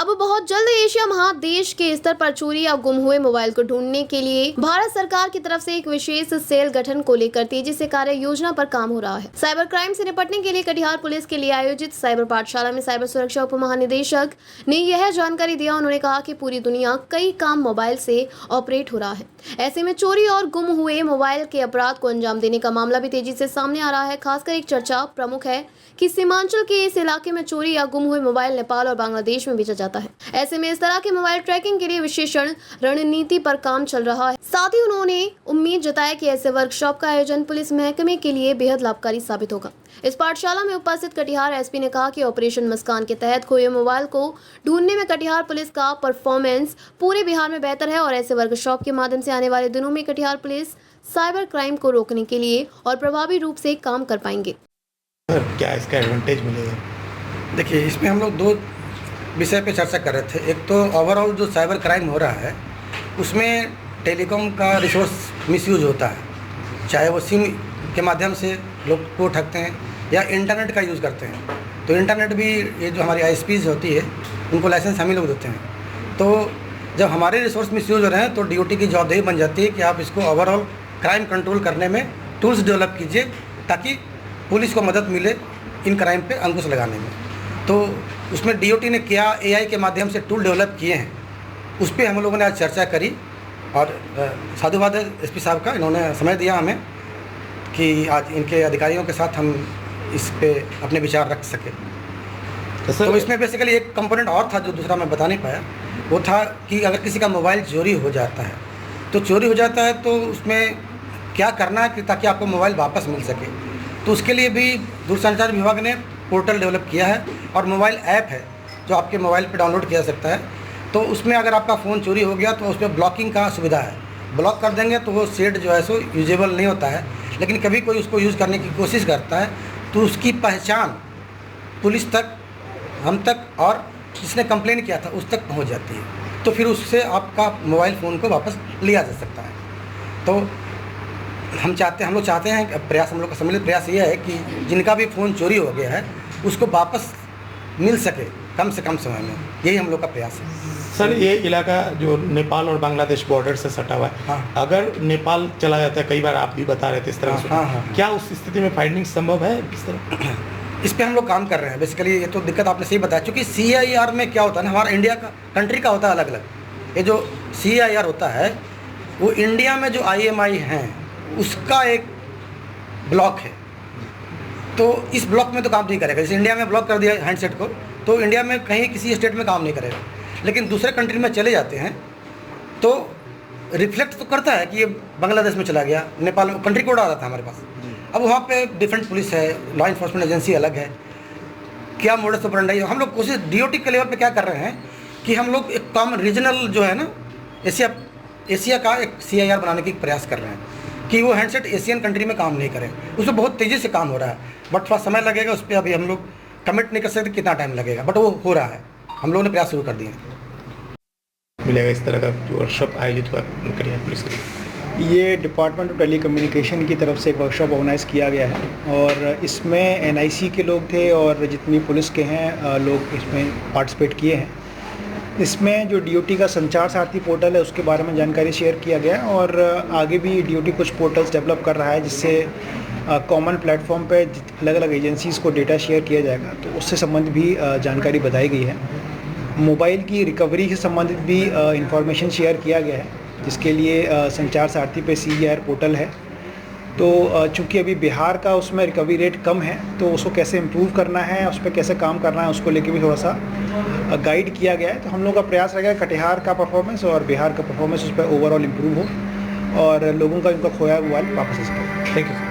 अब बहुत जल्द एशिया महादेश के स्तर पर चोरी या गुम हुए मोबाइल को ढूंढने के लिए भारत सरकार की तरफ से एक विशेष सेल गठन को लेकर तेजी से कार्य योजना पर काम हो रहा है। साइबर क्राइम से निपटने के लिए कटिहार पुलिस के लिए आयोजित साइबर पाठशाला में साइबर सुरक्षा उप महानिदेशक ने यह जानकारी दिया। उन्होंने कहा कि पूरी दुनिया कई काम मोबाइल से ऑपरेट हो रहा है, ऐसे में चोरी और गुम हुए मोबाइल के अपराध को अंजाम देने का मामला भी तेजी से सामने आ रहा है। खासकर एक चर्चा प्रमुख है कि सीमांचल के इस इलाके में चोरी या गुम हुए मोबाइल नेपाल और बांग्लादेश में बेचा जाता है। ऐसे में इस तरह के मोबाइल ट्रैकिंग के लिए विशेषण रणनीति पर काम चल रहा है। साथ ही उन्होंने उम्मीद जताई कि ऐसे वर्कशॉप का आयोजन पुलिस महकमे के लिए बेहद लाभकारी साबित होगा। इस पाठशाला में उपस्थित कटिहार एसपी ने कहा कि ऑपरेशन मुस्कान के तहत खोए मोबाइल को ढूंढने में कटिहार पुलिस का परफॉर्मेंस पूरे बिहार में बेहतर है और ऐसे वर्कशॉप के माध्यम से आने वाले दिनों में कटिहार पुलिस साइबर क्राइम को रोकने के लिए और प्रभावी रूप से काम कर पाएंगे। क्या इसका एडवांटेज मिलेगा? देखिए, इसमें हम लोग दो विषय पे चर्चा कर रहे थे। एक तो ओवरऑल जो साइबर क्राइम हो रहा है उसमें टेलीकॉम का रिसोर्स मिसयूज होता है, चाहे वो सिम के माध्यम से लोग को ठगते हैं या इंटरनेट का यूज़ करते हैं। तो इंटरनेट भी ये जो हमारी आईएसपीज होती है उनको लाइसेंस हम ही लोग देते हैं। तो जब हमारे रिसोर्स मिसयूज हो रहे हैं तो डीओटी की जवाबदेही बन जाती है कि आप इसको ओवरऑल क्राइम कंट्रोल करने में टूल्स डेवलप कीजिए ताकि पुलिस को मदद मिले इन क्राइम पे अंकुश लगाने में। तो उसमें डीओटी ने क्या एआई के माध्यम से टूल डेवलप किए हैं उस पर हम लोगों ने आज चर्चा करी और साधुवाद है एसपी साहब का, इन्होंने समय दिया हमें कि आज इनके अधिकारियों के साथ हम इस पे अपने विचार रख सके। तो इसमें बेसिकली एक कंपोनेंट और था जो दूसरा मैं बता नहीं पाया, वो था कि अगर किसी का मोबाइल चोरी हो जाता है तो उसमें क्या करना है ताकि आपको मोबाइल वापस मिल सके। तो उसके लिए भी दूरसंचार विभाग ने पोर्टल डेवलप किया है और मोबाइल ऐप है जो आपके मोबाइल पे डाउनलोड किया जा सकता है। तो उसमें अगर आपका फ़ोन चोरी हो गया तो उस पर ब्लॉकिंग का सुविधा है, ब्लॉक कर देंगे तो वो सेट जो है सो यूजेबल नहीं होता है। लेकिन कभी कोई उसको यूज़ करने की कोशिश करता है तो उसकी पहचान पुलिस तक, हम तक और जिसने कंप्लेन किया था उस तक पहुंच जाती है। तो फिर उससे आपका मोबाइल फ़ोन को वापस लिया जा सकता है। तो हम लोग चाहते हैं प्रयास, हम लोग का सम्मिलित प्रयास ये है कि जिनका भी फ़ोन चोरी हो गया है उसको वापस मिल सके कम से कम समय में, यही हम लोग का प्रयास है। सर, ये इलाका जो नेपाल और बांग्लादेश बॉर्डर से सटा हुआ है, हाँ। अगर नेपाल चला जाता है, कई बार आप भी बता रहे थे इस तरह से, हाँ। क्या उस स्थिति में फाइंडिंग संभव है किस तरह? इस पे हम लोग काम कर रहे हैं। बेसिकली ये तो दिक्कत आपने सही बताया, क्योंकि CIR में क्या होता है ना, हमारा इंडिया का कंट्री का होता है अलग अलग। ये जो CIR होता है वो इंडिया में जो IMI हैं उसका एक ब्लॉक है। तो इस ब्लॉक में तो काम नहीं करेगा। जैसे इंडिया में ब्लॉक कर दिया हैंडसेट को तो इंडिया में कहीं किसी स्टेट में काम नहीं करेगा, लेकिन दूसरे कंट्री में चले जाते हैं तो रिफ्लेक्ट तो करता है कि ये बांग्लादेश में चला गया, नेपाल में कंट्री कोड आ रहा था हमारे पास। अब वहाँ पे डिफरेंट पुलिस है, लॉ इन्फोर्समेंट एजेंसी अलग है, क्या मोडस ऑपरेंडी है। हम लोग कोशिश डीओटी के लेवल पे क्या कर रहे हैं कि हम लोग एक कॉमन रीजनल जो है ना एशिया का एक CIR बनाने की प्रयास कर रहे हैं कि वो हैंडसेट एशियन कंट्री में काम नहीं करें। उसमें बहुत तेज़ी से काम हो रहा है, बट थोड़ा समय लगेगा। उस पर अभी हम लोग कमिट नहीं कर सकते कितना टाइम लगेगा, बट वो हो रहा है। हम लोगों ने प्रयास शुरू कर दिए हैं। मिलेगा इस तरह का जो वर्कशॉप आयोजित हुआ कटिहार पुलिस के? ये डिपार्टमेंट ऑफ टेली कम्युनिकेशन की तरफ से एक वर्कशॉप ऑर्गेनाइज़ किया गया है और इसमें NIC के लोग थे और जितनी पुलिस के हैं लोग इसमें पार्टिसिपेट किए हैं। इसमें जो DOT का संचार सारथी पोर्टल है उसके बारे में जानकारी शेयर किया गया है और आगे भी DOT कुछ पोर्टल्स डेवलप कर रहा है जिससे कॉमन प्लेटफॉर्म पे अलग अलग एजेंसीज़ को डेटा शेयर किया जाएगा। तो उससे संबंधित भी जानकारी बताई गई है। मोबाइल की रिकवरी से संबंधित भी इंफॉर्मेशन शेयर किया गया है, जिसके लिए संचार सारथी पे CIR पोर्टल है। तो चूँकि अभी बिहार का उसमें रिकवरी रेट कम है तो उसको कैसे इम्प्रूव करना है, उस पर कैसे काम करना है, उसको लेके भी थोड़ा सा गाइड किया गया है। तो हम लोग का प्रयास रहेगा कटिहार का परफॉर्मेंस और बिहार का परफॉर्मेंस उस पर ओवरऑल इम्प्रूव हो और लोगों का उनका खोया हुआ वापस आ सके। Thank you.